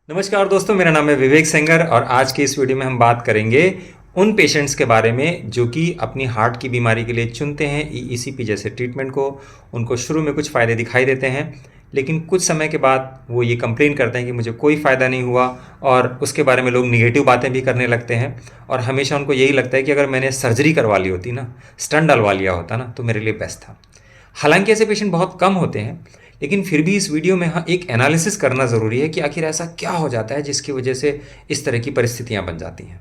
नमस्कार दोस्तों, मेरा नाम है विवेक सेंगर और आज की इस वीडियो में हम बात करेंगे उन पेशेंट्स के बारे में जो कि अपनी हार्ट की बीमारी के लिए चुनते हैं ईईसीपी जैसे ट्रीटमेंट को। उनको शुरू में कुछ फ़ायदे दिखाई देते हैं, लेकिन कुछ समय के बाद वो ये कंप्लेन करते हैं कि मुझे कोई फ़ायदा नहीं हुआ, और उसके बारे में लोग निगेटिव बातें भी करने लगते हैं। और हमेशा उनको यही लगता है कि अगर मैंने सर्जरी करवा ली होती ना, स्टंट डलवा लिया होता ना, तो मेरे लिए बेस्ट था। हालांकि ऐसे पेशेंट बहुत कम होते हैं, लेकिन फिर भी इस वीडियो में एक एनालिसिस करना ज़रूरी है कि आखिर ऐसा क्या हो जाता है जिसकी वजह से इस तरह की परिस्थितियां बन जाती हैं।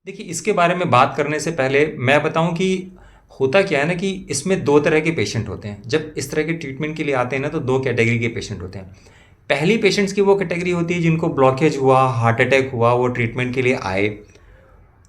देखिए, इसके बारे में बात करने से पहले मैं बताऊं कि होता क्या है ना, कि इसमें दो तरह के पेशेंट होते हैं। जब इस तरह के ट्रीटमेंट के लिए आते हैं ना, तो दो कैटेगरी के पेशेंट होते हैं। पहली पेशेंट्स की वो कैटेगरी होती है जिनको ब्लॉकेज हुआ, हार्ट अटैक हुआ, वो ट्रीटमेंट के लिए आए।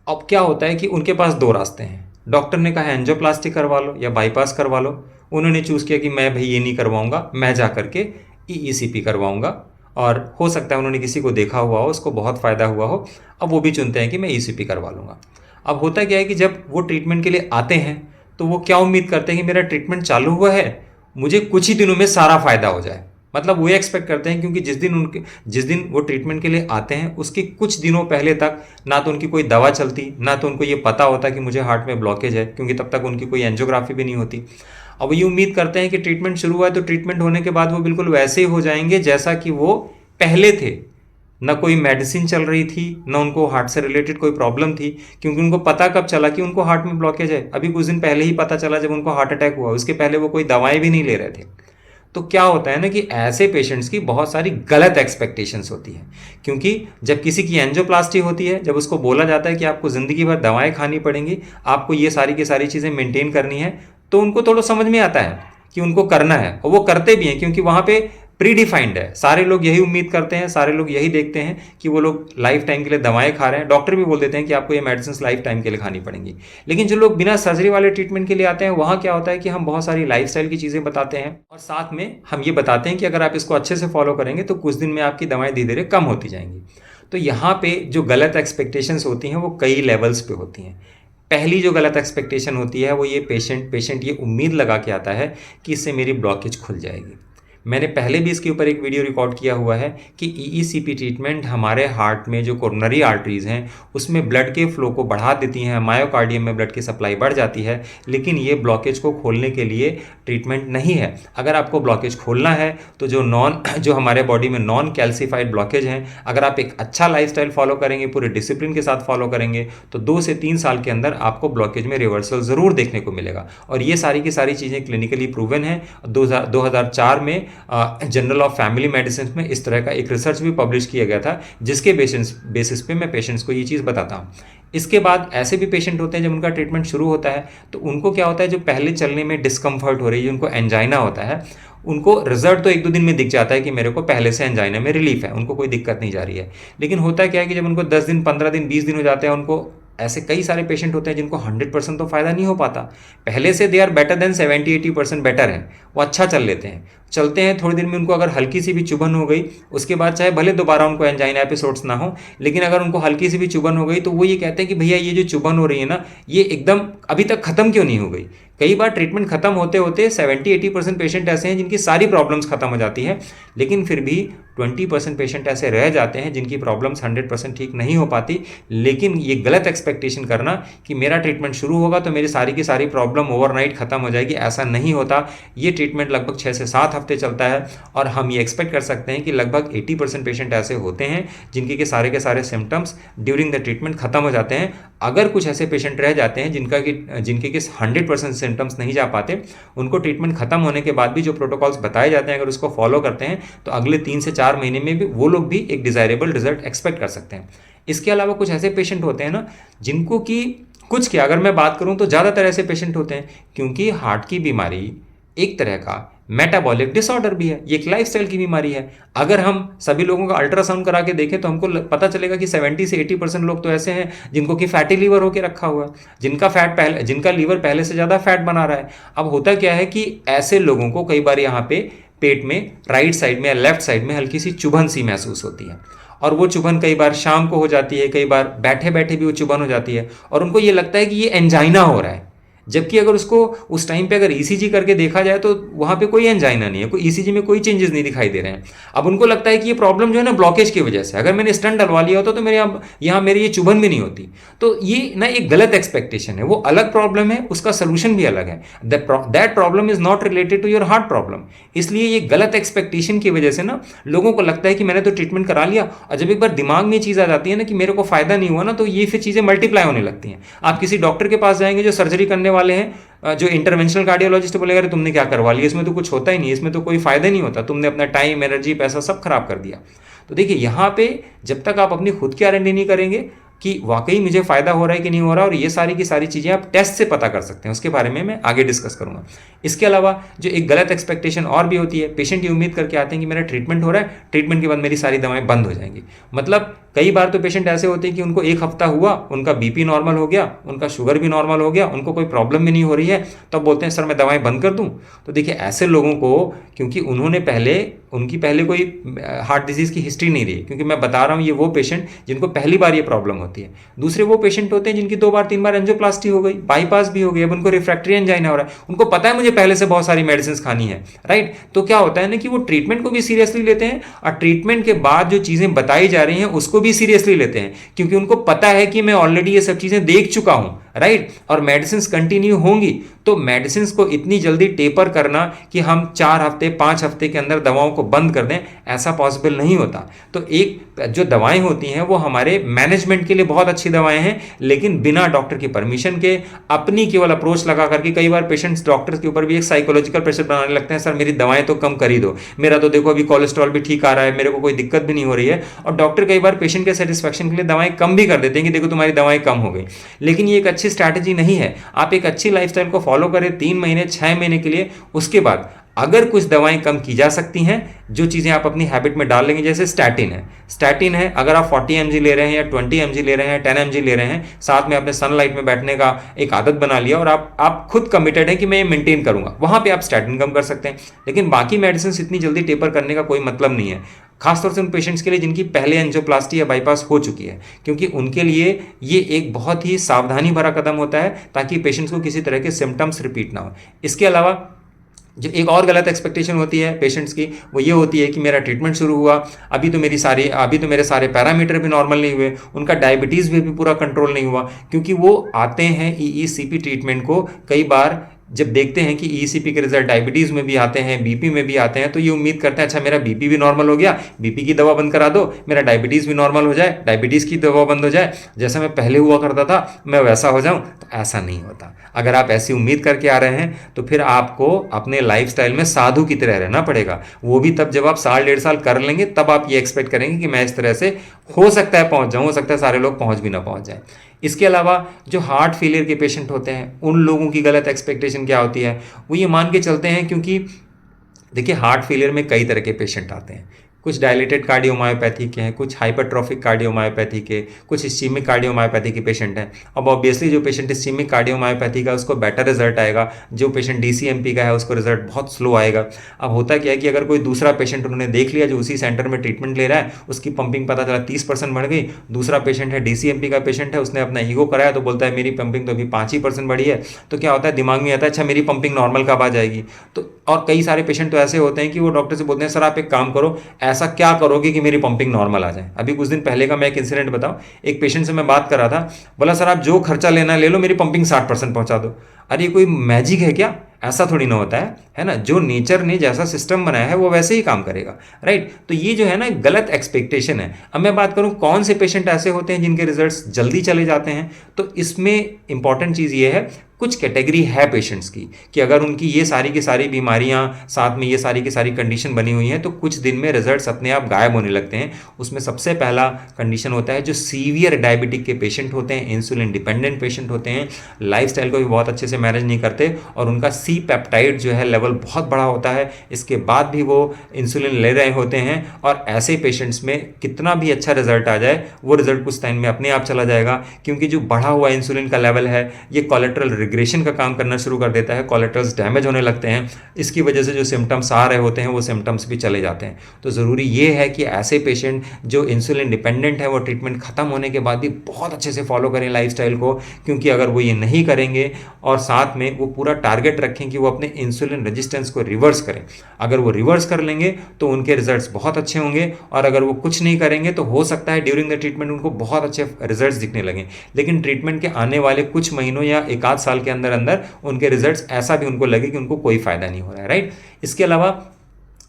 अब क्या होता है कि उनके पास दो रास्ते हैं। डॉक्टर ने कहा एंजियोप्लास्टी करवा लो या बाईपास करवा लो। उन्होंने चूज़ किया कि मैं भाई ये नहीं करवाऊंगा, मैं जा करके ईईसीपी करवाऊंगा। और हो सकता है उन्होंने किसी को देखा हुआ हो, उसको बहुत फ़ायदा हुआ हो, अब वो भी चुनते हैं कि मैं ईसीपी करवा लूँगा। अब होता क्या है कि जब वो ट्रीटमेंट के लिए आते हैं तो वो क्या उम्मीद करते हैं कि मेरा ट्रीटमेंट चालू हुआ है, मुझे कुछ ही दिनों में सारा फ़ायदा हो जाए। मतलब वो एक्सपेक्ट करते हैं, क्योंकि जिस दिन वो ट्रीटमेंट के लिए आते हैं उसके कुछ दिनों पहले तक ना तो उनकी कोई दवा चलती, ना तो उनको ये पता होता कि मुझे हार्ट में ब्लॉकेज है, क्योंकि तब तक उनकी कोई एंजियोग्राफी भी नहीं होती। अब ये उम्मीद करते हैं कि ट्रीटमेंट शुरू हुआ है तो ट्रीटमेंट होने के बाद वो बिल्कुल वैसे ही हो जाएंगे जैसा कि वो पहले थे। ना कोई मेडिसिन चल रही थी, ना उनको हार्ट से रिलेटेड कोई प्रॉब्लम थी, क्योंकि उनको पता कब चला कि उनको हार्ट में ब्लॉकेज है? अभी कुछ दिन पहले ही पता चला, जब उनको हार्ट अटैक हुआ। उसके पहले वो कोई दवाएं भी नहीं ले रहे थे। तो क्या होता है ना कि ऐसे पेशेंट्स की बहुत सारी गलत एक्सपेक्टेशंस होती हैं, क्योंकि जब किसी की एंजियोप्लास्टी होती है, जब उसको बोला जाता है कि आपको ज़िंदगी भर दवाएं खानी पड़ेंगी, आपको ये सारी की सारी चीज़ें मेंटेन करनी है, तो उनको थोड़ा समझ में आता है कि उनको करना है, और वो करते भी हैं, क्योंकि वहाँ पे प्री डिफाइंड है। सारे लोग यही उम्मीद करते हैं, सारे लोग यही देखते हैं कि वो लोग लाइफ टाइम के लिए दवाएं खा रहे हैं। डॉक्टर भी बोल देते हैं कि आपको ये मेडिसिन लाइफ टाइम के लिए खानी पड़ेंगी। लेकिन जो लोग बिना सर्जरी वाले ट्रीटमेंट के लिए आते हैं, वहाँ क्या होता है कि हम बहुत सारी लाइफस्टाइल की चीज़ें बताते हैं, और साथ में हम ये बताते हैं कि अगर आप इसको अच्छे से फॉलो करेंगे तो कुछ दिन में आपकी दवाएं धीरे धीरे कम होती जाएंगी। तो यहाँ पे जो गलत एक्सपेक्टेशंस होती हैं वो कई लेवल्स पे होती हैं। पहली जो गलत एक्सपेक्टेशन होती है वो ये पेशेंट ये उम्मीद लगा के आता है कि इससे मेरी ब्लॉकेज खुल जाएगी। मैंने पहले भी इसके ऊपर एक वीडियो रिकॉर्ड किया हुआ है कि ईईसीपी ट्रीटमेंट हमारे हार्ट में जो कोरोनरी आर्टरीज हैं उसमें ब्लड के फ्लो को बढ़ा देती हैं, मायोकार्डियम में ब्लड की सप्लाई बढ़ जाती है, लेकिन ये ब्लॉकेज को खोलने के लिए ट्रीटमेंट नहीं है। अगर आपको ब्लॉकेज खोलना है तो जो हमारे बॉडी में नॉन कैल्सिफाइड ब्लॉकेज हैं, अगर आप एक अच्छा लाइफस्टाइल फॉलो करेंगे, पूरे डिसिप्लिन के साथ फॉलो करेंगे, तो 2 से 3 साल के अंदर आपको ब्लॉकेज में रिवर्सल ज़रूर देखने को मिलेगा। और ये सारी की सारी चीज़ें क्लिनिकली प्रूवन है। 2004 में जर्नल ऑफ फैमिली मेडिसिन में इस तरह का एक रिसर्च भी पब्लिश किया गया था, जिसके बेसिस पे मैं पेशेंट्स को ये चीज़ बताता हूँ। इसके बाद ऐसे भी पेशेंट होते हैं जब उनका ट्रीटमेंट शुरू होता है तो उनको क्या होता है, जो पहले चलने में डिस्कम्फर्ट हो रही है, उनको एंजाइना होता है, उनको रिजल्ट तो 1-2 दिन में दिख जाता है कि मेरे को पहले से एंजाइना में रिलीफ है, उनको कोई दिक्कत नहीं जा रही है। लेकिन होता क्या है कि जब उनको 10 दिन, 15 दिन, 20 दिन हो जाते हैं, उनको ऐसे कई सारे पेशेंट होते हैं जिनको 100% तो फ़ायदा नहीं हो पाता। पहले से they are better than 70-80% better हैं, वो अच्छा चल लेते हैं, चलते हैं। थोड़ी देर में उनको अगर हल्की सी भी चुभन हो गई, उसके बाद चाहे भले दोबारा उनको एंजाइना एपिसोड्स ना हो, लेकिन अगर उनको हल्की सी भी चुभन हो गई तो वो ये कहते हैं कि भैया ये जो चुभन हो रही है ना, ये एकदम अभी तक ख़त्म क्यों नहीं हो गई। कई बार ट्रीटमेंट खत्म होते होते 70-80% पेशेंट ऐसे हैं जिनकी सारी प्रॉब्लम्स खत्म हो जाती है, लेकिन फिर भी 20% पेशेंट ऐसे रह जाते हैं जिनकी प्रॉब्लम्स 100% ठीक नहीं हो पाती। लेकिन ये गलत एक्सपेक्टेशन करना कि मेरा ट्रीटमेंट शुरू होगा तो मेरी सारी की सारी प्रॉब्लम ओवरनाइट खत्म हो जाएगी, ऐसा नहीं होता। ये ट्रीटमेंट लगभग 6 से 7 हफ्ते चलता है, और हम ये एक्सपेक्ट कर सकते हैं कि लगभग 80% पेशेंट ऐसे होते हैं जिनके के सारे सिम्टम्स ड्यूरिंग द ट्रीटमेंट खत्म हो जाते हैं। अगर कुछ ऐसे पेशेंट रह जाते हैं जिनके के 100% सिम्टम्स नहीं जा पाते, उनको ट्रीटमेंट खत्म होने के बाद भी जो प्रोटोकॉल्स बताए जाते हैं, अगर उसको फॉलो करते हैं तो अगले 3 से 4 महीने में भी वो लोग भी एक डिजायरेबल रिजल्ट एक्सपेक्ट कर सकते हैं। इसके अलावा कुछ ऐसे पेशेंट होते हैं ना जिनको कि कुछ क्या, अगर मैं बात करूं तो ज़्यादातर ऐसे पेशेंट होते हैं, क्योंकि हार्ट की बीमारी एक तरह का मेटाबॉलिक डिसऑर्डर भी है, ये एक लाइफस्टाइल की बीमारी है। अगर हम सभी लोगों का अल्ट्रासाउंड करा के देखें तो हमको पता चलेगा कि 70 से 80% लोग तो ऐसे हैं जिनको कि फैटी लीवर होकर रखा हुआ है, जिनका लीवर पहले से ज़्यादा फैट बना रहा है। अब होता क्या है कि ऐसे लोगों को कई बार यहाँ पे पेट में राइट साइड में या लेफ्ट साइड में हल्की सी चुभन सी महसूस होती है, और वो चुभन कई बार शाम को हो जाती है, कई बार बैठे बैठे भी वो चुभन हो जाती है, और उनको ये लगता है कि ये एंजाइना हो रहा है। जबकि अगर उसको उस टाइम पे अगर ईसीजी करके देखा जाए तो वहाँ पे कोई एंजाइना नहीं है, कोई ईसीजी में कोई चेंजेस नहीं दिखाई दे रहे हैं। अब उनको लगता है कि ये प्रॉब्लम जो है ना ब्लॉकेज की वजह से, अगर मैंने स्टंट डलवा लिया होता तो मेरे यहाँ मेरी ये चुभन भी नहीं होती। तो ये ना एक गलत एक्सपेक्टेशन है, वो अलग प्रॉब्लम है, उसका सोल्यूशन भी अलग है। That problem is not related to your heart problem. इसलिए ये गलत एक्सपेक्टेशन की वजह से ना लोगों को लगता है कि मैंने तो ट्रीटमेंट करा लिया, और जब एक बार दिमाग में चीज़ आ जाती है ना कि मेरे को फायदा नहीं हुआ ना, तो ये फिर चीज़ें मल्टीप्लाई होने लगती हैं। आप किसी डॉक्टर के पास जाएंगे जो सर्जरी करने वाले हैं, जो इंटरवेंशनल कार्डियोलॉजिस्ट बोलेगा अरे तुमने क्या करवा लिया, इसमें तो कुछ होता ही नहीं, इसमें तो कोई फायदा नहीं होता, तुमने अपना टाइम एनर्जी पैसा सब खराब कर दिया। तो देखिए यहाँ पे जब तक आप अपनी खुद की गारंटी नहीं करेंगे कि वाकई मुझे फायदा हो रहा है कि नहीं हो रहा, और ये सारी की सारी चीज़ें आप टेस्ट से पता कर सकते हैं, उसके बारे में मैं आगे डिस्कस करूंगा। इसके अलावा जो एक गलत एक्सपेक्टेशन और भी होती है, पेशेंट ये उम्मीद करके आते हैं कि मेरा ट्रीटमेंट हो रहा है, ट्रीटमेंट के बाद मेरी सारी दवाएं बंद हो जाएंगी। मतलब कई बार तो पेशेंट ऐसे होते हैं कि उनको एक हफ्ता हुआ, उनका बीपी नॉर्मल हो गया, उनका शुगर भी नॉर्मल हो गया, उनको कोई प्रॉब्लम भी नहीं हो रही है, तो बोलते हैं सर मैं दवाएं बंद कर दूं। तो देखिए ऐसे लोगों को, क्योंकि उनकी पहले कोई हार्ट डिजीज़ की हिस्ट्री नहीं रही, क्योंकि मैं बता रहा हूँ ये वो पेशेंट जिनको पहली बार ये प्रॉब्लम होती है। दूसरे वो पेशेंट होते हैं जिनकी 2 बार 3 बार एंजियोप्लास्टी हो गई, बाईपास भी हो गई, अब उनको रिफ्रैक्टरी एंजाइना हो रहा है, उनको पता है मुझे पहले से बहुत सारी मेडिसिन खानी है, राइट। तो क्या होता है ना कि वो ट्रीटमेंट को भी सीरियसली लेते हैं, और ट्रीटमेंट के बाद जो चीज़ें बताई जा रही हैं उसको भी सीरियसली लेते हैं, क्योंकि उनको पता है कि मैं ऑलरेडी ये सब चीज़ें देख चुका हूं, राइट। और मेडिसिन कंटिन्यू होंगी, तो मेडिसिन को इतनी जल्दी टेपर करना कि हम 4 हफ्ते 5 हफ्ते के अंदर दवाओं को बंद कर दें, ऐसा पॉसिबल नहीं होता। तो एक जो दवाएं होती हैं वो हमारे मैनेजमेंट के लिए बहुत अच्छी दवाएं हैं, लेकिन बिना डॉक्टर की परमिशन के अपनी केवल अप्रोच लगा करके कई बार पेशेंट्स डॉक्टर के ऊपर भी एक साइकोलॉजिकल प्रेशर बनाने लगते हैं, सर मेरी दवाएं तो कम कर ही दो, मेरा तो देखो अभी कोलेस्ट्रॉल भी ठीक आ रहा है, मेरे को कोई दिक्कत भी नहीं हो रही है। और डॉक्टर कई बार पेशेंट के सेटिस्फैक्शन के लिए दवाएं कम भी कर देते हैं कि देखो तुम्हारी दवाएं कम हो गई, लेकिन ये एक अच्छी स्ट्रैटेजी नहीं है। आप एक अच्छी लाइफस्टाइल को फॉलो करें 3 महीने 6 महीने के लिए, उसके बाद अगर कुछ दवाएं कम की जा सकती हैं, जो चीज़ें आप अपनी हैबिट में डाल लेंगे, जैसे स्टैटिन है, अगर आप 40 mg ले रहे हैं या 20 mg ले रहे हैं, 10 mg ले रहे हैं, साथ में आपने सनलाइट में बैठने का एक आदत बना लिया और आप खुद कमिटेड है कि मैं ये मेंटेन करूंगा, वहां पे आप स्टैटिन कम कर सकते हैं। लेकिन बाकी मेडिसिन इतनी जल्दी टेपर करने का कोई मतलब नहीं है, खासतौर से उन पेशेंट्स के लिए जिनकी पहले एंजियोप्लास्टी या बाईपास हो चुकी है, क्योंकि उनके लिए ये एक बहुत ही सावधानी भरा कदम होता है ताकि पेशेंट्स को किसी तरह के सिम्टम्स रिपीट ना हो। इसके अलावा जो एक और गलत एक्सपेक्टेशन होती है पेशेंट्स की, वो ये होती है कि मेरा ट्रीटमेंट शुरू हुआ, अभी तो मेरे सारे पैरामीटर भी नॉर्मल नहीं हुए, उनका डायबिटीज़ भी पूरा कंट्रोल नहीं हुआ, क्योंकि वो आते हैं ईईसीपी ट्रीटमेंट को कई बार जब देखते हैं कि ईसीपी के रिजल्ट डायबिटीज़ में भी आते हैं, बीपी में भी आते हैं, तो ये उम्मीद करते हैं अच्छा मेरा बीपी भी नॉर्मल हो गया, बीपी की दवा बंद करा दो, मेरा डायबिटीज़ भी नॉर्मल हो जाए, डायबिटीज़ की दवा बंद हो जाए, जैसा मैं पहले हुआ करता था मैं वैसा हो जाऊं। तो ऐसा नहीं होता। अगर आप ऐसी उम्मीद करके आ रहे हैं तो फिर आपको अपने लाइफस्टाइल में साधु की तरह रहना पड़ेगा, वो भी तब जब आप 1.5 साल कर लेंगे, तब आप ये एक्सपेक्ट करेंगे कि मैं इस तरह से हो सकता है पहुंच जाऊं, हो सकता है सारे लोग पहुंच भी ना पहुंच जाए। इसके अलावा जो हार्ट फेलियर के पेशेंट होते हैं, उन लोगों की गलत एक्सपेक्टेशन क्या होती है, वो ये मान के चलते हैं, क्योंकि देखिए हार्ट फेलियर में कई तरह के पेशेंट आते हैं, कुछ डायलेटेड कार्डियोमायोपैथी के हैं, कुछ हाइपरट्रॉफिक कार्डियोमायोपैथी के, कुछ इस्चीमिक कार्डियोमायोपैथी के पेशेंट हैं। अब ऑब्वियसली जो पेशेंट इस्चीमिक कार्डियोमायोपैथी का उसको बेटर रिजल्ट आएगा, जो पेशेंट डीसीएमपी का है उसको रिजल्ट बहुत स्लो आएगा। अब होता क्या है कि अगर कोई दूसरा पेशेंट उन्होंने देख लिया जो उसी सेंटर में ट्रीटमेंट ले रहा है, उसकी पंपिंग पता चला 30% बढ़ गई, दूसरा पेशेंट है डीसीएमपी का पेशेंट है, उसने अपना ईगो कराया तो बोलता है मेरी पंपिंग तो अभी 5 ही % बढ़ी है, तो क्या होता है दिमाग में आता है अच्छा मेरी पंपिंग नॉर्मल कब आ जाएगी। तो और कई सारे पेशेंट तो ऐसे होते हैं कि वो डॉक्टर से बोलते हैं सर आप एक काम करो, ऐसा क्या करोगे कि मेरी पंपिंग नॉर्मल आ जाए। अभी कुछ दिन पहले का मैं एक इंसिडेंट बताऊं, एक पेशेंट से मैं बात कर रहा था, बोला सर आप जो खर्चा लेना ले लो, मेरी पंपिंग 60% पहुंचा दो। अरे ये कोई मैजिक है क्या? ऐसा थोड़ी ना होता है ना। जो नेचर ने जैसा सिस्टम बनाया है वो वैसे ही काम करेगा, राइट। तो ये जो है ना गलत एक्सपेक्टेशन है। अब मैं बात करूं कौन से पेशेंट ऐसे होते हैं जिनके रिजल्ट्स जल्दी चले जाते हैं, तो इसमें इंपॉर्टेंट चीज़ ये है, कुछ कैटेगरी है पेशेंट्स की कि अगर उनकी ये सारी की सारी बीमारियां साथ में ये सारी की सारी कंडीशन बनी हुई हैं तो कुछ दिन में रिजल्ट्स अपने आप गायब होने लगते हैं। उसमें सबसे पहला कंडीशन होता है जो सीवियर डायबिटिक के पेशेंट होते हैं, इंसुलिन डिपेंडेंट पेशेंट होते हैं, लाइफस्टाइल को भी बहुत अच्छे से मैनेज नहीं करते और उनका सी पेप्टाइड जो है लेवल बहुत बड़ा होता है, इसके बाद भी वो इंसुलिन ले रहे होते हैं। और ऐसे पेशेंट्स में कितना भी अच्छा रिजल्ट आ जाए वो रिजल्ट कुछ टाइम में अपने आप चला जाएगा, क्योंकि जो बढ़ा हुआ इंसुलिन का लेवल है ये कोलेटरल रिग्रेशन का काम करना शुरू कर देता है, कोलेटरल्स डैमेज होने लगते हैं, इसकी वजह से जो सिम्टम्स आ रहे होते हैं वो सिम्टम्स भी चले जाते हैं। तो ज़रूरी ये है कि ऐसे पेशेंट जो इंसुलिन डिपेंडेंट है वो ट्रीटमेंट ख़त्म होने के बाद भी बहुत अच्छे से फॉलो करें लाइफस्टाइल को, क्योंकि अगर वो ये नहीं करेंगे और साथ में वो पूरा टारगेट रखें कि वो अपने इंसुलिन रेजिस्टेंस को रिवर्स करें, अगर वो रिवर्स कर लेंगे तो उनके रिजल्ट्स बहुत अच्छे होंगे। और अगर वो कुछ नहीं करेंगे तो हो सकता है ड्यूरिंग द ट्रीटमेंट उनको बहुत अच्छे रिजल्ट्स दिखने लगें, लेकिन ट्रीटमेंट के आने वाले कुछ महीनों या एक आध साल के अंदर अंदर उनके रिजल्ट्स ऐसा भी उनको लगे कि उनको कोई फायदा नहीं हो रहा है, राइट। इसके अलावा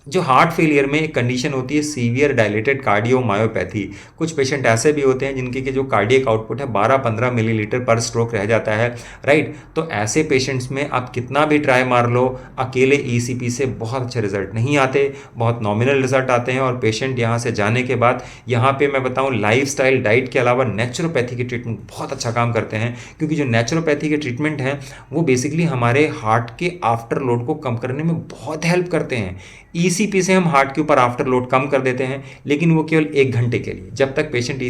जो हार्ट फेलियर में एक कंडीशन होती है सीवियर डायलेटेड कार्डियोमायोपैथी, कुछ पेशेंट ऐसे भी होते हैं जिनके के जो कार्डियक आउटपुट है 12-15 मिलीलीटर पर स्ट्रोक रह जाता है, राइट। तो ऐसे पेशेंट्स में आप कितना भी ट्राई मार लो, अकेले ईसीपी से बहुत अच्छे रिजल्ट नहीं आते, बहुत नॉमिनल रिजल्ट आते हैं। और पेशेंट यहाँ से जाने के बाद यहाँ पे मैं बताऊँ लाइफस्टाइल डाइट के अलावा नेचुरोपैथी के ट्रीटमेंट बहुत अच्छा काम करते हैं, क्योंकि जो नेचुरोपैथी के ट्रीटमेंट हैं वो बेसिकली हमारे हार्ट के आफ्टर लोड को कम करने में बहुत हेल्प करते हैं। ईसीपी से हम हार्ट के ऊपर आफ्टर लोड कम कर देते हैं, लेकिन वो केवल 1 घंटे के लिए, जब तक पेशेंट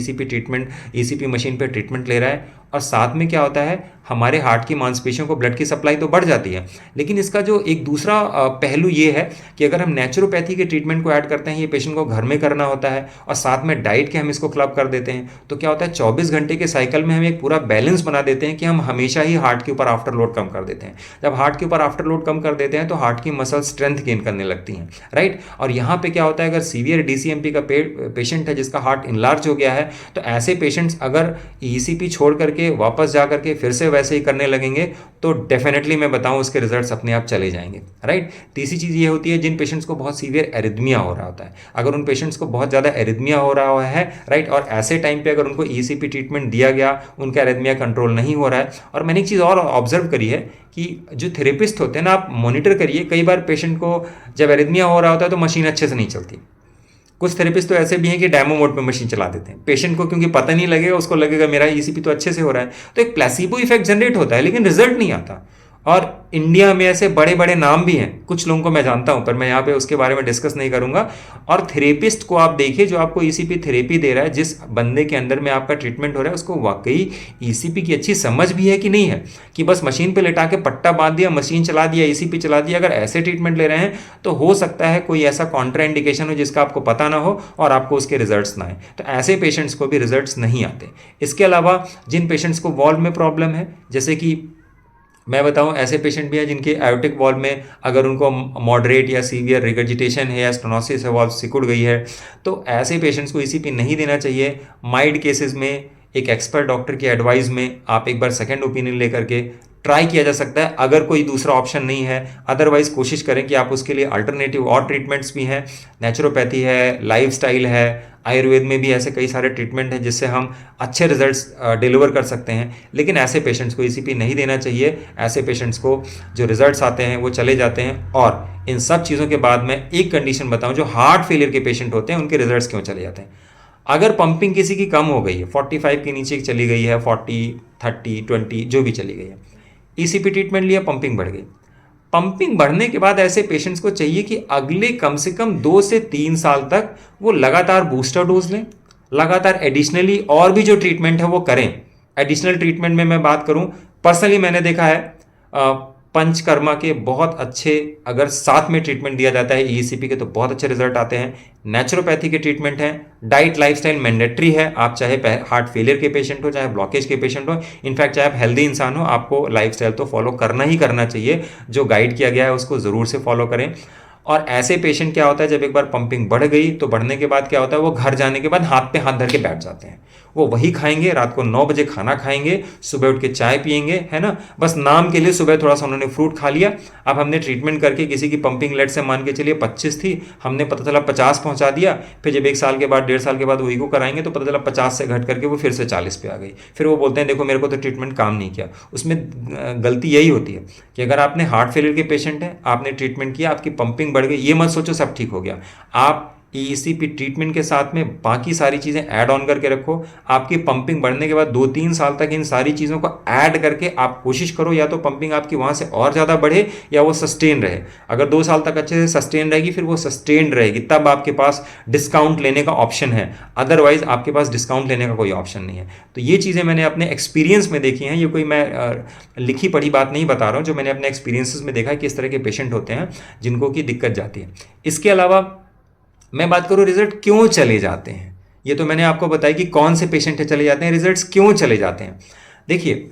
ईसीपी मशीन पे ट्रीटमेंट ले रहा है। और साथ में क्या होता है, हमारे हार्ट की मांसपेशियों को ब्लड की सप्लाई तो बढ़ जाती है, लेकिन इसका जो एक दूसरा पहलू ये है कि अगर हम नेचुरोपैथी के ट्रीटमेंट को ऐड करते हैं, ये पेशेंट को घर में करना होता है और साथ में डाइट के हम इसको क्लब कर देते हैं, तो क्या होता है 24 घंटे के साइकिल में हम एक पूरा बैलेंस बना देते हैं कि हम हमेशा ही हार्ट के ऊपर आफ्टर लोड कम कर देते हैं। जब हार्ट के ऊपर आफ्टर लोड कम कर देते हैं तो हार्ट की मसल स्ट्रेंथ गेन करने लगती हैं, राइट। और यहाँ पे क्या होता है, अगर सीवियर डीसीएमपी का पेशेंट है जिसका हार्ट इनलार्ज हो गया है, तो ऐसे पेशेंट्स अगर ईसीपी छोड़ करके वापस जा करके फिर से वैसे ही करने लगेंगे तो डेफिनेटली मैं बताऊं उसके रिजल्ट्स अपने आप चले जाएंगे, राइट। तीसरी चीज़ ये होती है जिन पेशेंट्स को बहुत सीवियर एरिथमिया हो रहा होता है, अगर उन पेशेंट्स को बहुत ज़्यादा एरिथमिया हो रहा है, राइट, और ऐसे टाइम पे अगर उनको ईसीपी ट्रीटमेंट दिया गया, उनका एरिथमिया कंट्रोल नहीं हो रहा है। और मैंने एक चीज़ और ऑब्जर्व करी है कि जो थेरेपिस्ट होते हैं ना, आप मॉनिटर करिए, कई बार पेशेंट को जब एरिथमिया हो रहा होता है तो मशीन अच्छे से नहीं चलती। कुछ थेरेपिस्ट तो ऐसे भी हैं कि डेमो मोड पे मशीन चला देते हैं, पेशेंट को क्योंकि पता नहीं लगेगा, उसको लगेगा मेरा ईसीपी तो अच्छे से हो रहा है, तो एक प्लेसिबो इफेक्ट जनरेट होता है लेकिन रिजल्ट नहीं आता। और इंडिया में ऐसे बड़े बड़े नाम भी हैं, कुछ लोगों को मैं जानता हूं, पर मैं यहाँ पे उसके बारे में डिस्कस नहीं करूंगा। और थेरेपिस्ट को आप देखिए जो आपको ईसीपी थेरेपी दे रहा है, जिस बंदे के अंदर में आपका ट्रीटमेंट हो रहा है, उसको वाकई ईसीपी की अच्छी समझ भी है कि नहीं है, कि बस मशीन पे लेटा के पट्टा बांध दिया, मशीन चला दिया, ईसीपी चला दिया। अगर ऐसे ट्रीटमेंट ले रहे हैं तो हो सकता है कोई ऐसा कॉन्ट्रा इंडिकेशन हो जिसका आपको पता ना हो और आपको उसके रिजल्ट्स ना आए, तो ऐसे पेशेंट्स को भी रिजल्ट्स नहीं आते। इसके अलावा जिन पेशेंट्स को वॉल्व में प्रॉब्लम है, जैसे कि मैं बताऊं ऐसे पेशेंट भी हैं जिनके आयोटिक वॉल्व में अगर उनको मॉडरेट या सीवियर रिगर्जिटेशन है या स्टेनोसिस है, वॉल्व सिकुड़ गई है, तो ऐसे पेशेंट्स को ईसीपी नहीं देना चाहिए। माइल्ड केसेस में एक एक्सपर्ट डॉक्टर की एडवाइस में आप एक बार सेकंड ओपिनियन लेकर के ट्राई किया जा सकता है, अगर कोई दूसरा ऑप्शन नहीं है। अदरवाइज कोशिश करें कि आप उसके लिए अल्टरनेटिव और ट्रीटमेंट्स भी हैं, नेचुरोपैथी है, लाइफस्टाइल है, आयुर्वेद में भी ऐसे कई सारे ट्रीटमेंट हैं जिससे हम अच्छे रिजल्ट्स डिलीवर कर सकते हैं। लेकिन ऐसे पेशेंट्स को ईसीपी नहीं देना चाहिए, ऐसे पेशेंट्स को जो रिजल्ट्स आते हैं वो चले जाते हैं। और इन सब चीज़ों के बाद मैं एक कंडीशन बताऊं, जो हार्ट फेलियर के पेशेंट होते हैं उनके रिजल्ट्स क्यों चले जाते हैं। अगर पंपिंग किसी की कम हो गई है, 45 के नीचे चली गई है, 40, 30, 20 जो भी चली गई है, ईसीपी ट्रीटमेंट लिया, पंपिंग बढ़ गई। पंपिंग बढ़ने के बाद ऐसे पेशेंट्स को चाहिए कि अगले कम से कम 2 से 3 साल तक वो लगातार बूस्टर डोज लें, लगातार एडिशनली और भी जो ट्रीटमेंट है वो करें। एडिशनल ट्रीटमेंट में मैं बात करूं, पर्सनली मैंने देखा है पंचकर्मा के बहुत अच्छे, अगर साथ में ट्रीटमेंट दिया जाता है ईसीपी के, तो बहुत अच्छे रिजल्ट आते हैं। नेचुरोपैथी के ट्रीटमेंट हैं, डाइट लाइफस्टाइल मैंडेटरी है, आप चाहे हार्ट फेलियर के पेशेंट हो, चाहे ब्लॉकेज के पेशेंट हो, इनफैक्ट चाहे आप हेल्दी इंसान हो, आपको लाइफस्टाइल तो फॉलो करना ही करना चाहिए। जो गाइड किया गया है उसको ज़रूर से फॉलो करें। और ऐसे पेशेंट क्या होता है, जब एक बार पंपिंग बढ़ गई तो बढ़ने के बाद क्या होता है, वो घर जाने के बाद हाथ पे हाथ धर के बैठ जाते हैं। वो वही खाएंगे, रात को 9 बजे खाना खाएंगे, सुबह उठ के चाय पियेंगे, है ना, बस नाम के लिए सुबह थोड़ा सा उन्होंने फ्रूट खा लिया। अब हमने ट्रीटमेंट करके किसी की पंपिंग लेट से मान के चलिए 25 थी, हमने पता चला 50 पहुंचा दिया। फिर जब 1 साल के बाद 1.5 साल के बाद वो ईको कराएंगे तो पता चला 50 से घट करके वो फिर से 40 पे आ गई। फिर वो बोलते हैं देखो मेरे को तो ट्रीटमेंट काम नहीं किया। उसमें गलती यही होती है कि अगर आपने हार्ट फेलियर के पेशेंट हैं, आपने ट्रीटमेंट किया, आपकी पंपिंग बढ़ गई, ये मत सोचो सब ठीक हो गया। आप ईईसीपी ट्रीटमेंट के साथ में बाकी सारी चीज़ें ऐड ऑन करके रखो। आपकी पंपिंग बढ़ने के बाद 2-3 साल तक इन सारी चीज़ों को ऐड करके आप कोशिश करो या तो पंपिंग आपकी वहाँ से और ज़्यादा बढ़े या वो सस्टेन रहे। अगर 2 साल तक अच्छे से सस्टेन रहेगी फिर वो सस्टेन रहेगी, तब आपके पास डिस्काउंट लेने का ऑप्शन है, अदरवाइज आपके पास डिस्काउंट लेने का कोई ऑप्शन नहीं है। तो ये चीज़ें मैंने अपने एक्सपीरियंस में देखी हैं, ये कोई मैं लिखी पढ़ी बात नहीं बता रहा हूँ, जो मैंने अपने एक्सपीरियंसेस में देखा है कि इस तरह के पेशेंट होते हैं जिनको की दिक्कत जाती है। इसके अलावा मैं बात करूं रिजल्ट क्यों चले जाते हैं, ये तो मैंने आपको बताया कि कौन से पेशेंट है चले जाते हैं, रिजल्ट्स क्यों चले जाते हैं। देखिए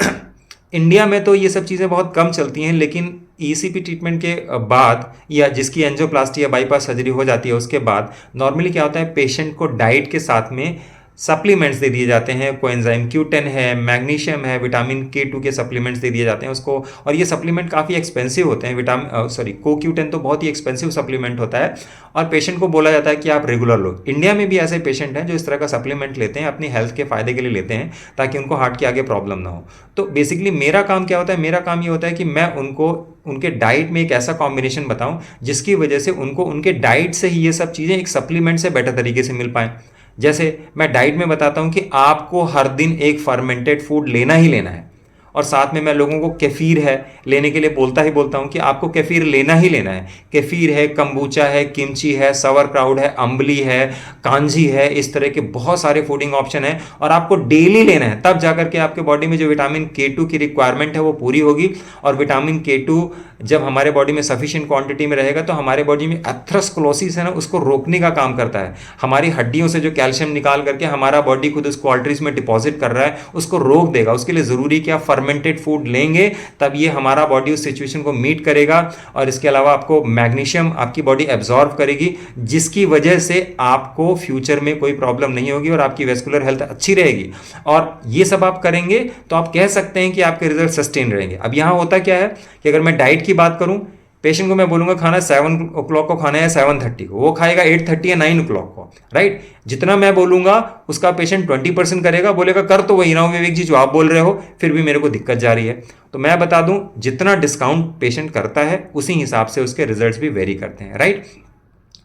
इंडिया में तो ये सब चीज़ें बहुत कम चलती हैं, लेकिन ईसीपी ट्रीटमेंट के बाद या जिसकी एंजियोप्लास्टी या बाईपास सर्जरी हो जाती है उसके बाद नॉर्मली क्या होता है, पेशेंट को डाइट के साथ में सप्लीमेंट्स दे दिए जाते हैं। कोएंजाइम Q10 है, मैग्नीशियम है, विटामिन K2 के सप्लीमेंट्स दे दिए जाते हैं उसको, और ये सप्लीमेंट काफ़ी एक्सपेंसिव होते हैं। CoQ10 तो बहुत ही एक्सपेंसिव सप्लीमेंट होता है और पेशेंट को बोला जाता है कि आप रेगुलर लो। इंडिया में भी ऐसे पेशेंट हैं जो इस तरह का सप्लीमेंट लेते हैं, अपनी हेल्थ के फायदे के लिए लेते हैं ताकि उनको हार्ट के आगे प्रॉब्लम ना हो। तो बेसिकली मेरा काम क्या होता है, मेरा काम ये होता है कि मैं उनको उनके डाइट में एक ऐसा कॉम्बिनेशन बताऊं जिसकी वजह से उनको उनके डाइट से ही ये सब चीज़ें एक सप्लीमेंट से बेटर तरीके से मिल पाएँ। जैसे मैं डाइट में बताता हूं कि आपको हर दिन एक फर्मेंटेड फूड लेना ही लेना है, और साथ में मैं लोगों को केफीर है लेने के लिए बोलता हूं कि आपको केफीर लेना ही लेना है। केफीर है, कंबूचा है, किमची है, सवरक्राउट है, अम्बली है, कांजी है, इस तरह के बहुत सारे फूडिंग ऑप्शन है और आपको डेली लेना है, तब जाकर के आपके बॉडी में जो विटामिन K2 की रिक्वायरमेंट है वो पूरी होगी। और विटामिन K2 जब हमारे बॉडी में सफिशिएंट क्वांटिटी में रहेगा तो हमारे बॉडी में एथेरोस्क्लेरोसिस है ना, उसको रोकने का काम करता है। हमारी हड्डियों से जो कैल्शियम निकाल करके हमारा बॉडी खुद उसको आर्टरीज में डिपॉजिट कर रहा है, उसको रोक देगा। उसके लिए जरूरी क्या, फर्मेंटेड फूड लेंगे तब ये हमारा बॉडी उस सिचुएशन को मीट करेगा। और इसके अलावा आपको मैग्नीशियम आपकी बॉडी एब्जॉर्ब करेगी, जिसकी वजह से आपको फ्यूचर में कोई प्रॉब्लम नहीं होगी और आपकी वेस्कुलर हेल्थ अच्छी रहेगी। और ये सब आप करेंगे तो आप कह सकते हैं कि आपके रिजल्ट सस्टेन रहेंगे। अब यहां होता क्या है कि अगर मैं डाइट की बात करूं, पेशेंट को मैं बोलूंगा खाना 7 o'clock को खाना है, 7:30 को, वो खाएगा 8:30 या 9 o'clock को, राइट। जितना मैं बोलूंगा उसका पेशेंट 20% करेगा, बोलेगा कर तो वही रहा हूं विवेक जी जो आप बोल रहे हो, फिर भी मेरे को दिक्कत जा रही है। तो मैं बता दूं जितना डिस्काउंट पेशेंट करता है उसी हिसाब से उसके रिजल्ट्स भी वेरी करते हैं, राइट।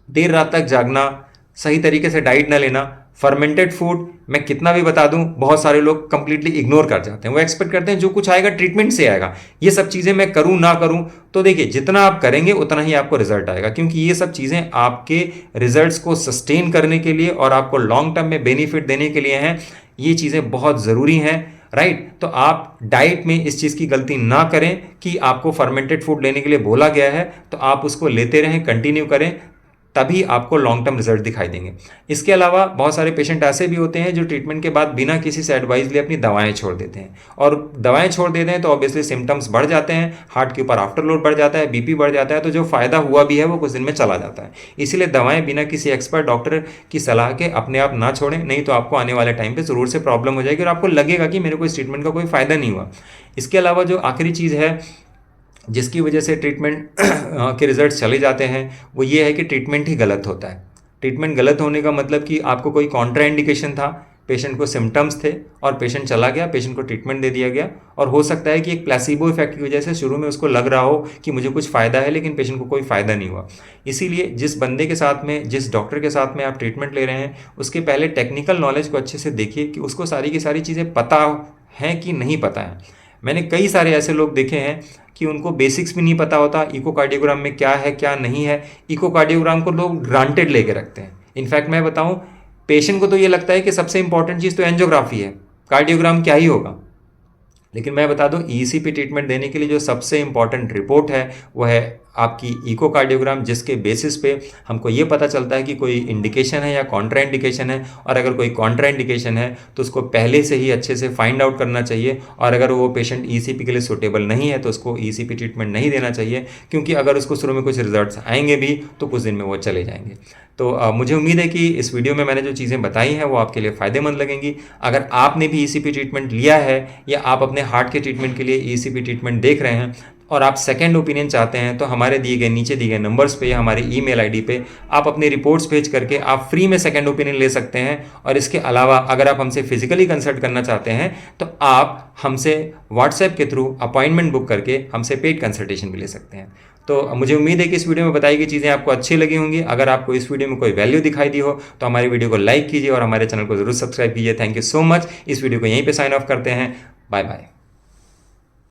देर रात तक जागना, सही तरीके से डाइट ना लेना, फर्मेंटेड फूड मैं कितना भी बता दूं बहुत सारे लोग कंप्लीटली इग्नोर कर जाते हैं। वो एक्सपेक्ट करते हैं जो कुछ आएगा ट्रीटमेंट से आएगा, ये सब चीज़ें मैं करूं ना करूं। तो देखिए जितना आप करेंगे उतना ही आपको रिजल्ट आएगा, क्योंकि ये सब चीज़ें आपके रिजल्ट्स को सस्टेन करने के लिए और आपको लॉन्ग टर्म में बेनिफिट देने के लिए हैं। ये चीज़ें बहुत ज़रूरी हैं, राइट। तो आप डाइट में इस चीज़ की गलती ना करें कि आपको फर्मेंटेड फूड लेने के लिए बोला गया है तो आप उसको लेते रहें, कंटिन्यू करें, तभी आपको लॉन्ग टर्म रिजल्ट दिखाई देंगे। इसके अलावा बहुत सारे पेशेंट ऐसे भी होते हैं जो ट्रीटमेंट के बाद बिना किसी से एडवाइस लिए अपनी दवाएं छोड़ देते हैं, और दवाएं छोड़ देते हैं तो ऑब्वियसली सिम्टम्स बढ़ जाते हैं, हार्ट के ऊपर आफ्टर लोड बढ़ जाता है, बीपी बढ़ जाता है, तो जो फायदा हुआ भी है वो कुछ दिन में चला जाता है। इसीलिए दवाएं बिना किसी एक्सपर्ट डॉक्टर की सलाह के अपने आप ना छोड़ें, नहीं तो आपको आने वाले टाइम पर ज़रूर से प्रॉब्लम हो जाएगी और आपको लगेगा कि मेरे को इस ट्रीटमेंट का कोई फायदा नहीं हुआ। इसके अलावा जो आखिरी चीज़ है जिसकी वजह से ट्रीटमेंट के रिजल्ट चले जाते हैं वो ये है कि ट्रीटमेंट ही गलत होता है। ट्रीटमेंट गलत होने का मतलब कि आपको कोई कॉन्ट्राइंडिकेशन था, पेशेंट को सिम्टम्स थे और पेशेंट चला गया, पेशेंट को ट्रीटमेंट दे दिया गया, और हो सकता है कि एक प्लेसिबो इफेक्ट की वजह से शुरू में उसको लग रहा हो कि मुझे कुछ फ़ायदा है, लेकिन पेशेंट को कोई फ़ायदा नहीं हुआ। इसीलिए जिस बंदे के साथ में, जिस डॉक्टर के साथ में आप ट्रीटमेंट ले रहे हैं, उसके पहले टेक्निकल नॉलेज को अच्छे से देखिए कि उसको सारी की सारी चीज़ें पता हैं कि नहीं पता है। मैंने कई सारे ऐसे लोग देखे हैं कि उनको बेसिक्स भी नहीं पता होता, इकोकार्डियोग्राम में क्या है क्या नहीं है। इकोकार्डियोग्राम को लोग ग्रांटेड लेके रखते हैं। इनफैक्ट मैं बताऊं, पेशेंट को तो ये लगता है कि सबसे इंपॉर्टेंट चीज़ तो एंजियोग्राफी है, कार्डियोग्राम क्या ही होगा। लेकिन मैं बता दूं ईसीपी ट्रीटमेंट देने के लिए जो सबसे इंपॉर्टेंट रिपोर्ट है वो है आपकी इकोकार्डियोग्राम, जिसके बेसिस पे हमको ये पता चलता है कि कोई इंडिकेशन है या कॉन्ट्राइंडिकेशन है, और अगर कोई कॉन्ट्राइंडिकेशन है तो उसको पहले से ही अच्छे से फाइंड आउट करना चाहिए। और अगर वो पेशेंट ईसीपी के लिए सूटेबल नहीं है तो उसको ईसीपी ट्रीटमेंट नहीं देना चाहिए, क्योंकि अगर उसको शुरू में कुछ रिजल्ट्स आएंगे भी तो कुछ दिन में वो चले जाएंगे। तो मुझे उम्मीद है कि इस वीडियो में मैंने जो चीज़ें बताई हैं वो आपके लिए फ़ायदेमंद लगेंगी। अगर आपने भी ईसीपी ट्रीटमेंट लिया है या आप अपने हार्ट के ट्रीटमेंट के लिए ईसीपी ट्रीटमेंट देख रहे हैं और आप सेकंड ओपिनियन चाहते हैं तो हमारे नीचे दिए गए नंबर्स पे या हमारी ईमेल आईडी पे आप अपनी रिपोर्ट्स भेज करके आप फ्री में सेकंड ओपिनियन ले सकते हैं। और इसके अलावा अगर आप हमसे फिजिकली कंसल्ट करना चाहते हैं तो आप हमसे व्हाट्सएप के थ्रू अपॉइंटमेंट बुक करके हमसे पेड कंसल्टेशन भी ले सकते हैं। तो मुझे उम्मीद है कि इस वीडियो में बताई गई चीज़ें आपको अच्छी लगी होंगी। अगर आपको इस वीडियो में कोई वैल्यू दिखाई दी हो तो हमारी वीडियो को लाइक कीजिए और हमारे चैनल को जरूर सब्सक्राइब कीजिए। Thank you so much. इस वीडियो को यहीं पे साइन ऑफ करते हैं। Bye bye.